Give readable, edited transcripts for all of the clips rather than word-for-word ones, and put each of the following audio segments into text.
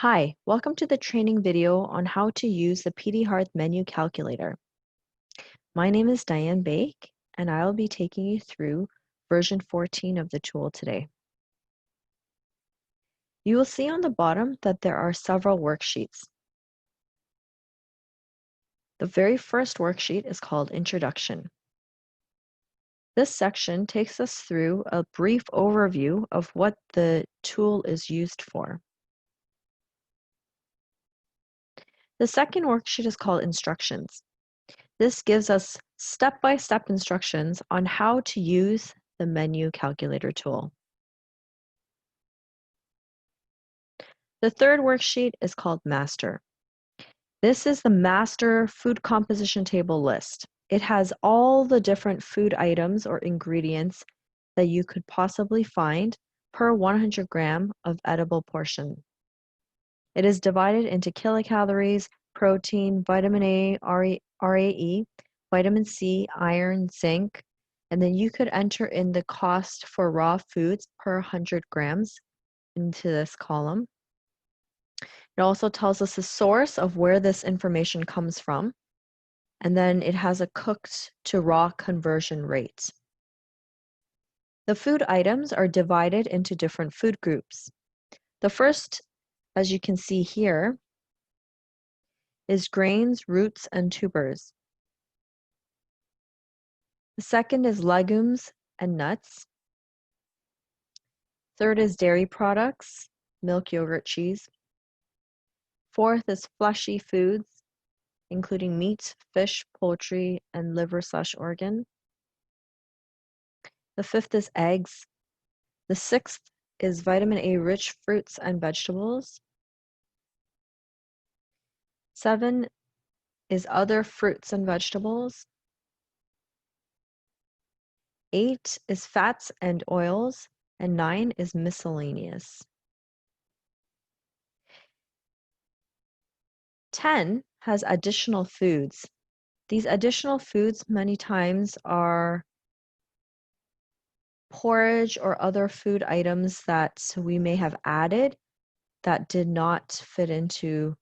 Hi, welcome to the training video on how to use the Hearth Menu Calculator. My name is Diane Bake, and I will be taking you through version 14 of the tool today. You will see on the bottom that there are several worksheets. The very first worksheet is called Introduction. This section takes us through a brief overview of what the tool is used for. The second worksheet is called Instructions. This gives us step-by-step instructions on how to use the Menu Calculator tool. The third worksheet is called Master. This is the master food composition table list. It has all the different food items or ingredients that you could possibly find per 100 gram of edible portion. It is divided into kilocalories, protein, vitamin A, RAE, vitamin C, iron, zinc, and then you could enter in the cost for raw foods per 100 grams into this column. It also tells us the source of where this information comes from, and then it has a cooked to raw conversion rate. The food items are divided into different food groups. The first, as you can see here, is grains, roots, and tubers. The second is legumes and nuts. Third is dairy products, milk, yogurt, cheese. Fourth is fleshy foods, including meat, fish, poultry, and liver/organ. The fifth is eggs. The sixth is vitamin A-rich fruits and vegetables. 7 is other fruits and vegetables. 8 is fats and oils, and 9 is miscellaneous. 10 has additional foods. These additional foods many times are porridge or other food items that we may have added that did not fit into,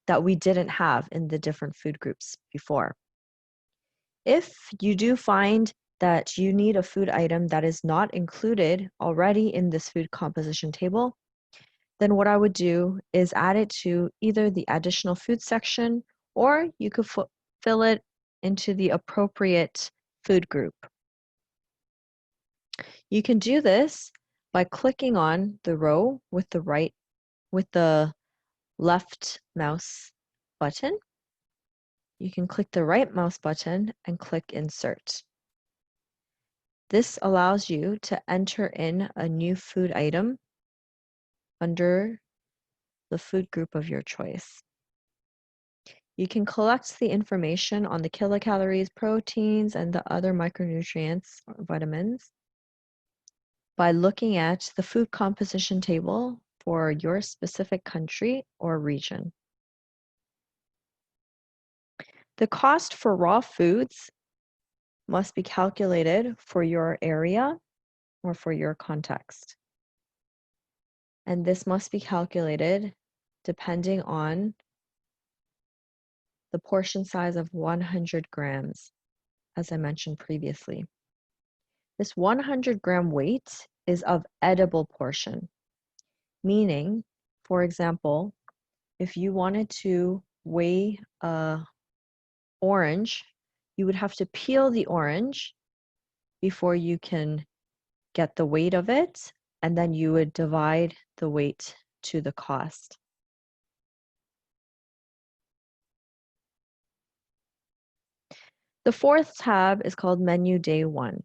that we didn't have in the different food groups before. If you do find that you need a food item that is not included already in this food composition table, then what I would do is add it to either the additional food section, or you could fill it into the appropriate food group. You can do this by clicking on the row with the left mouse button. You can click the right mouse button and click Insert. This allows you to enter in a new food item under the food group of your choice. You can collect the information on the kilocalories, proteins, and the other micronutrients or vitamins by looking at the food composition table for your specific country or region. The cost for raw foods must be calculated for your area or for your context. And this must be calculated depending on the portion size of 100 grams, as I mentioned previously. This 100 gram weight is of edible portion, meaning, for example, if you wanted to weigh an orange, you would have to peel the orange before you can get the weight of it, and then you would divide the weight to the cost. The fourth tab is called Menu Day 1.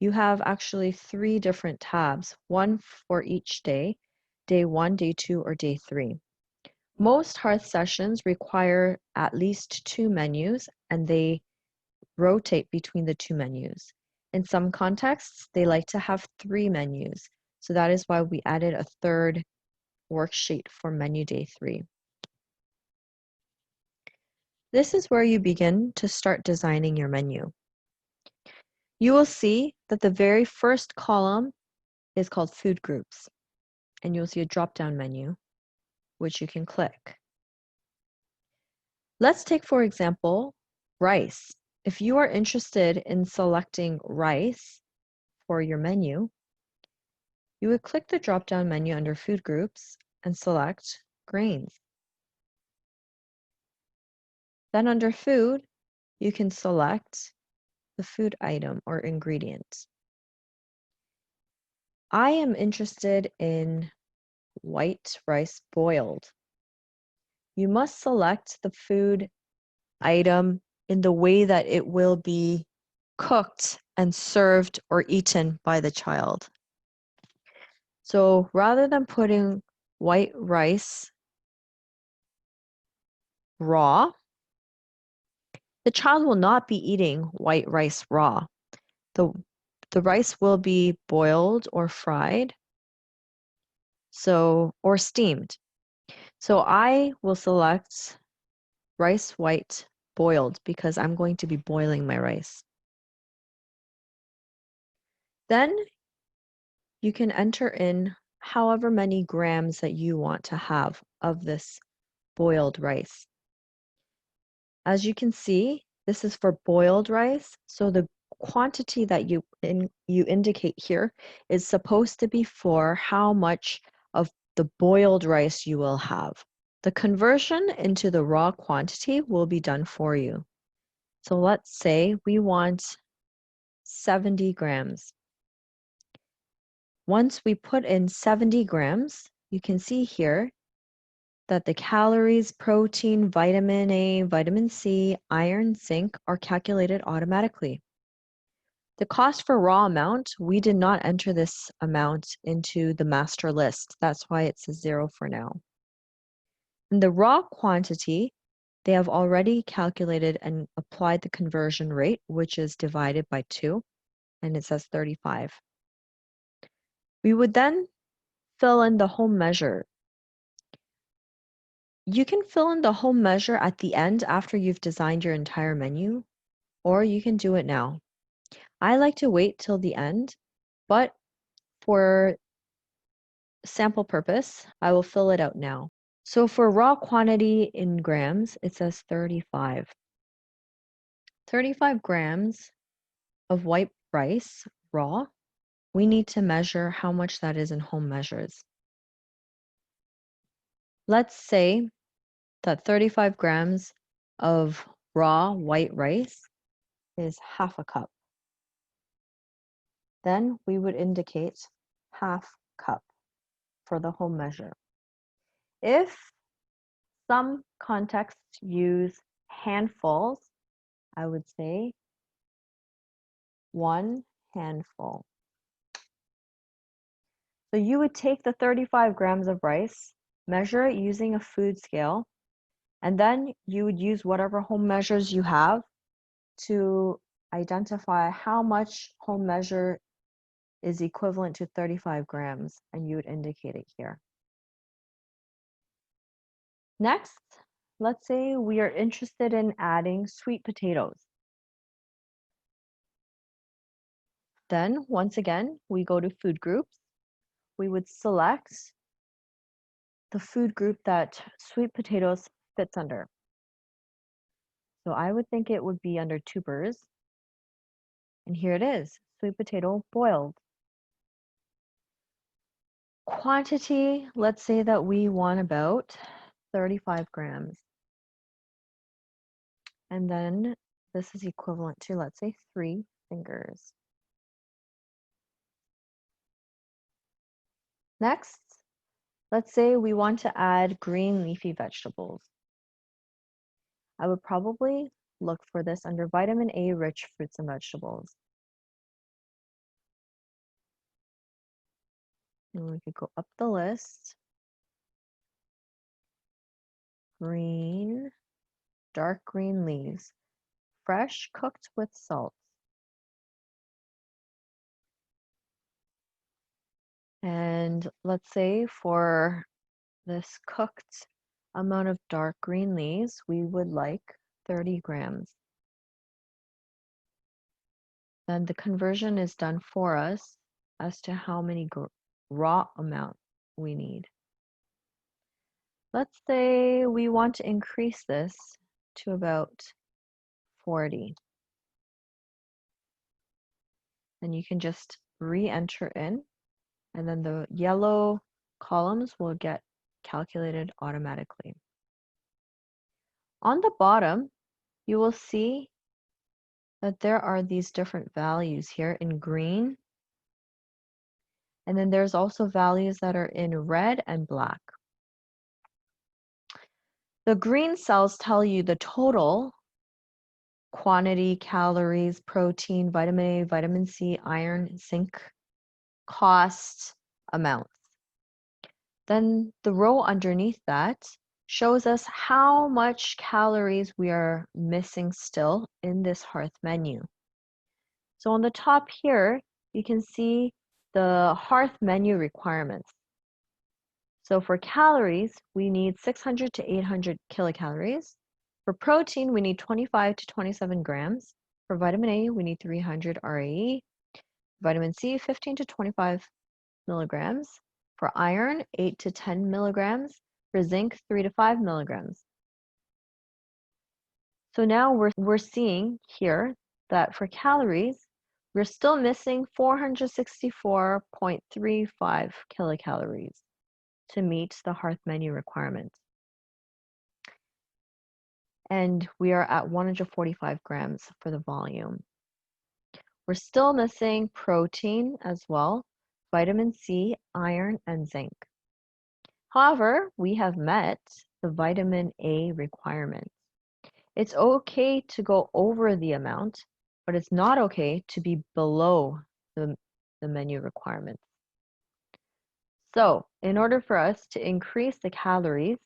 You have actually 3 different tabs, one for each day, day 1, day 2, or day 3. Most Hearth sessions require at least 2 menus, and they rotate between the 2 menus. In some contexts, they like to have 3 menus, so that is why we added a third worksheet for Menu Day 3. This is where you begin to start designing your menu. You will see that the very first column is called Food Groups. and you'll see a drop-down menu, which you can click. Let's take, for example, rice. If you are interested in selecting rice for your menu, you would click the drop-down menu under Food Groups and select Grains. Then under Food, you can select the food item or ingredient. I am interested in white rice boiled. You must select the food item in the way that it will be cooked and served or eaten by the child. So rather than putting white rice raw, the child will not be eating white rice raw. The rice will be boiled or fried, or steamed. So I will select rice white boiled because I'm going to be boiling my rice. Then you can enter in however many grams that you want to have of this boiled rice. As you can see, this is for boiled rice, so the quantity that you indicate here is supposed to be for how much of the boiled rice you will have. The conversion into the raw quantity will be done for you. So let's say we want 70 grams. Once we put in 70 grams, you can see here that the calories, protein, vitamin A, vitamin C, iron, zinc are calculated automatically. The cost for raw amount, we did not enter this amount into the master list. That's why it says 0 for now. In the raw quantity, they have already calculated and applied the conversion rate, which is divided by 2, and it says 35. We would then fill in the home measure. You can fill in the home measure at the end after you've designed your entire menu, or you can do it now. I like to wait till the end, but for sample purpose, I will fill it out now. So for raw quantity in grams, it says 35. 35 grams of white rice, raw, we need to measure how much that is in home measures. Let's say that 35 grams of raw white rice is half a cup. Then we would indicate half cup for the whole measure. If some contexts use handfuls, I would say 1 handful. So you would take the 35 grams of rice, measure it using a food scale, and then you would use whatever home measures you have to identify how much home measure is equivalent to 35 grams, and you would indicate it here. Next, let's say we are interested in adding sweet potatoes. Then, once again, we go to food groups. We would select the food group that sweet potatoes fits under. So I would think it would be under tubers. And here it is, sweet potato boiled. Quantity, let's say that we want about 35 grams. And then this is equivalent to, let's say, 3 fingers. Next, let's say we want to add green leafy vegetables. I would probably look for this under vitamin A rich fruits and vegetables. And we could go up the list. Green, dark green leaves, fresh cooked with salt. And let's say for this cooked amount of dark green leaves, we would like 30 grams. Then the conversion is done for us as to how many raw amount we need. Let's say we want to increase this to about 40. And you can just re-enter in, and then the yellow columns will get calculated automatically. On the bottom, you will see that there are these different values here in green. And then there's also values that are in red and black. The green cells tell you the total quantity, calories, protein, vitamin A, vitamin C, iron, zinc, cost, amounts. Then the row underneath that shows us how much calories we are missing still in this Hearth menu. So on the top here, you can see the Hearth menu requirements. So for calories, we need 600 to 800 kilocalories. For protein, we need 25 to 27 grams. For vitamin A, we need 300 RAE. Vitamin C, 15 to 25 milligrams. For iron, 8 to 10 milligrams. For zinc, 3 to 5 milligrams. So now we're seeing here that for calories, we're still missing 464.35 kilocalories to meet the Hearth menu requirement. And we are at 145 grams for the volume. We're still missing protein as well, vitamin C, iron, and zinc. However, we have met the vitamin A requirement. It's okay to go over the amount, but it's not okay to be below the menu requirements. So in order for us to increase the calories,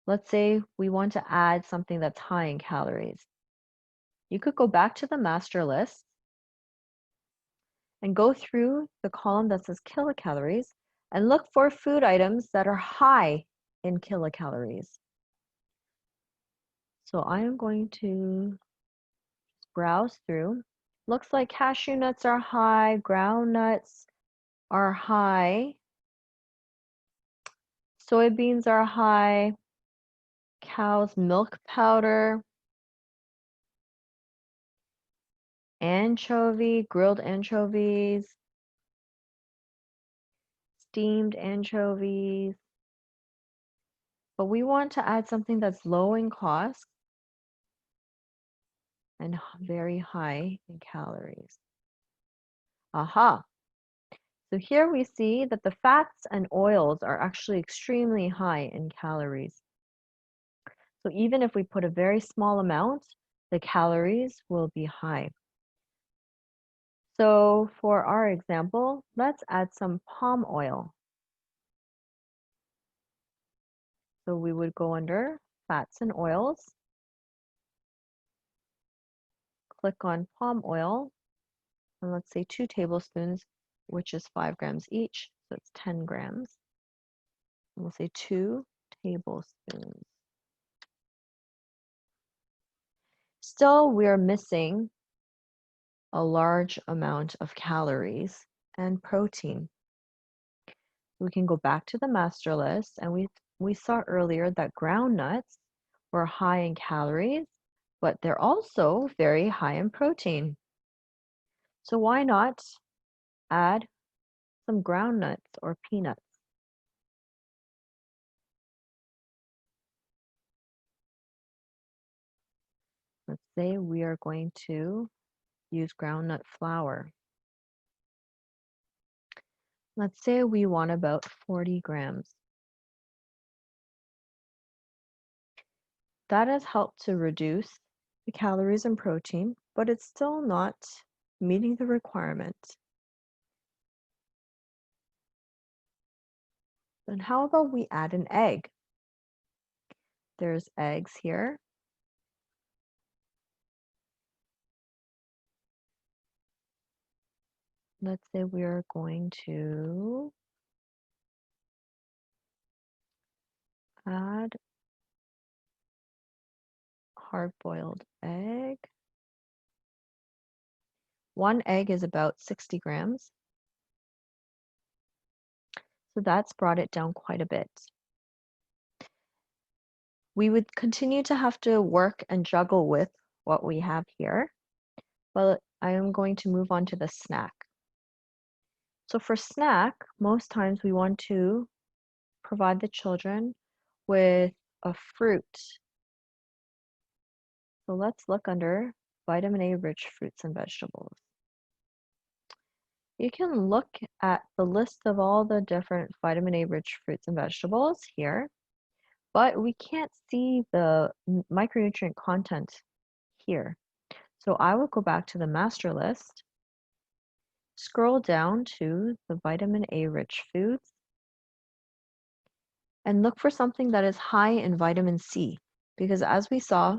let's say we want to add something that's high in calories. You could go back to the master list and go through the column that says kilocalories and look for food items that are high in kilocalories. So I am going to browse through. Looks like cashew nuts are high, ground nuts are high, soybeans are high, cow's milk powder, anchovy, grilled anchovies, steamed anchovies. But we want to add something that's low in cost and very high in calories. Aha! So here we see that the fats and oils are actually extremely high in calories. So even if we put a very small amount, the calories will be high. So for our example, let's add some palm oil. So we would go under fats and oils, click on palm oil, and let's say 2 tablespoons, which is 5 grams each, so it's 10 grams. And we'll say 2 tablespoons. Still, we're missing a large amount of calories and protein. We can go back to the master list, and we saw earlier that ground nuts were high in calories, but they're also very high in protein. So why not add some ground nuts or peanuts? Let's say we are going to use groundnut flour. Let's say we want about 40 grams. That has helped to reduce the calories and protein, but it's still not meeting the requirement. Then how about we add an egg? There's eggs here. Let's say we're going to add hard-boiled egg. 1 egg is about 60 grams. So that's brought it down quite a bit. We would continue to have to work and juggle with what we have here, but I am going to move on to the snack. So for snack, most times we want to provide the children with a fruit. So let's look under vitamin A rich fruits and vegetables. You can look at the list of all the different vitamin A rich fruits and vegetables here, but we can't see the micronutrient content here. So I will go back to the master list, scroll down to the vitamin A rich foods, and look for something that is high in vitamin C, because as we saw,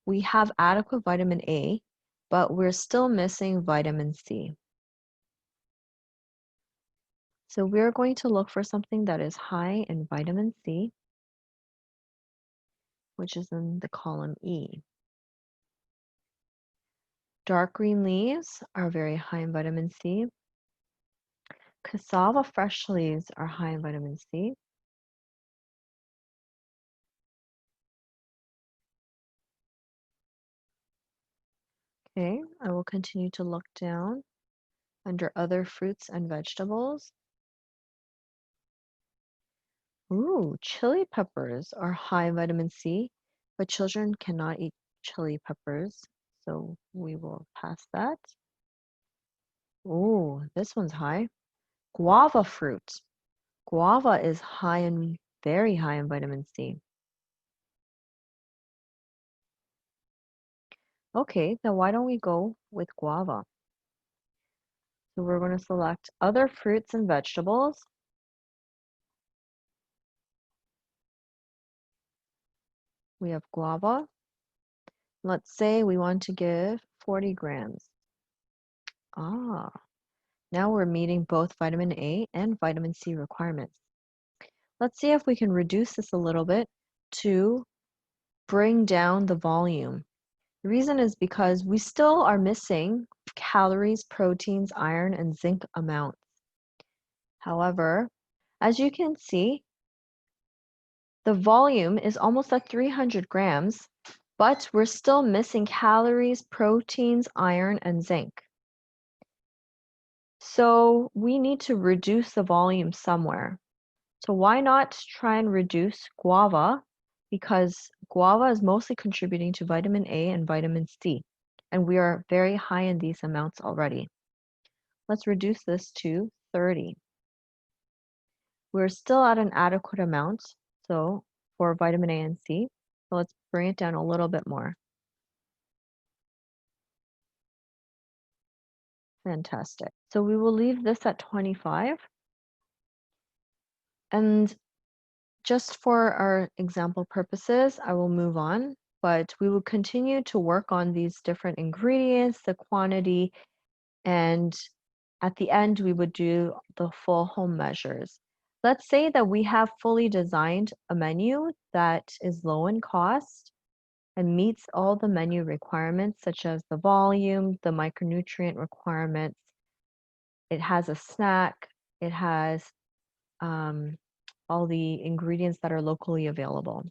we have adequate vitamin A, but we're still missing vitamin C. So we're going to look for something that is high in vitamin C, which is in the column E. Dark green leaves are very high in vitamin C. Cassava fresh leaves are high in vitamin C. Okay, I will continue to look down under other fruits and vegetables. Ooh, chili peppers are high in vitamin C, but children cannot eat chili peppers, so we will pass that. Ooh, this one's high. Guava fruit. Guava is very high in vitamin C. Okay, then why don't we go with guava? So we're going to select other fruits and vegetables. We have guava. Let's say we want to give 40 grams. Ah, now we're meeting both vitamin A and vitamin C requirements. Let's see if we can reduce this a little bit to bring down the volume. The reason is because we still are missing calories, proteins, iron, and zinc amounts. However, as you can see, the volume is almost at 300 grams, but we're still missing calories, proteins, iron, and zinc. So we need to reduce the volume somewhere. So why not try and reduce guava? Because guava is mostly contributing to vitamin A and vitamin C, and we are very high in these amounts already. Let's reduce this to 30. We're still at an adequate amount, so for vitamin A and C. So let's bring it down a little bit more. Fantastic. So we will leave this at 25. And just for our example purposes, I will move on, but we will continue to work on these different ingredients, the quantity, and at the end, we would do the full home measures. Let's say that we have fully designed a menu that is low in cost and meets all the menu requirements, such as the volume, the micronutrient requirements. It has a snack, it has all the ingredients that are locally available.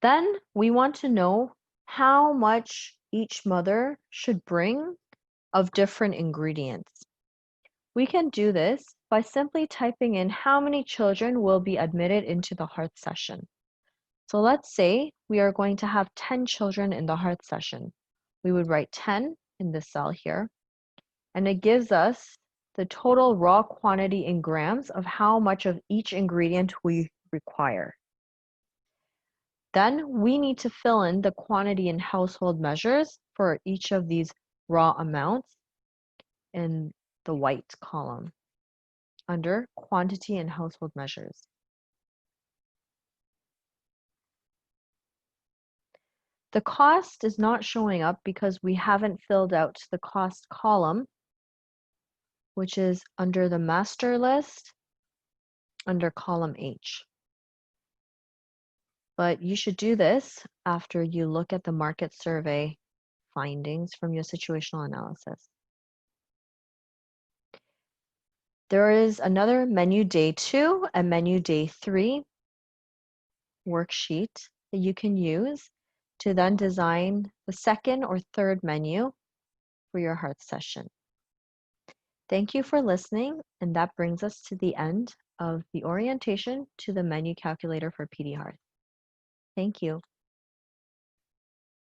Then we want to know how much each mother should bring of different ingredients. We can do this by simply typing in how many children will be admitted into the Hearth session. So let's say we are going to have 10 children in the Hearth session. We would write 10 in this cell here, and it gives us the total raw quantity in grams of how much of each ingredient we require. Then we need to fill in the quantity in household measures for each of these raw amounts in the white column under quantity and household measures. The cost is not showing up because we haven't filled out the cost column, which is under the master list under column H. But you should do this after you look at the market survey findings from your situational analysis. There is another menu day 2 and menu day 3 worksheet that you can use to then design the second or third menu for your Hearth session. Thank you for listening, and that brings us to the end of the orientation to the menu calculator for PD Hearth. Thank you.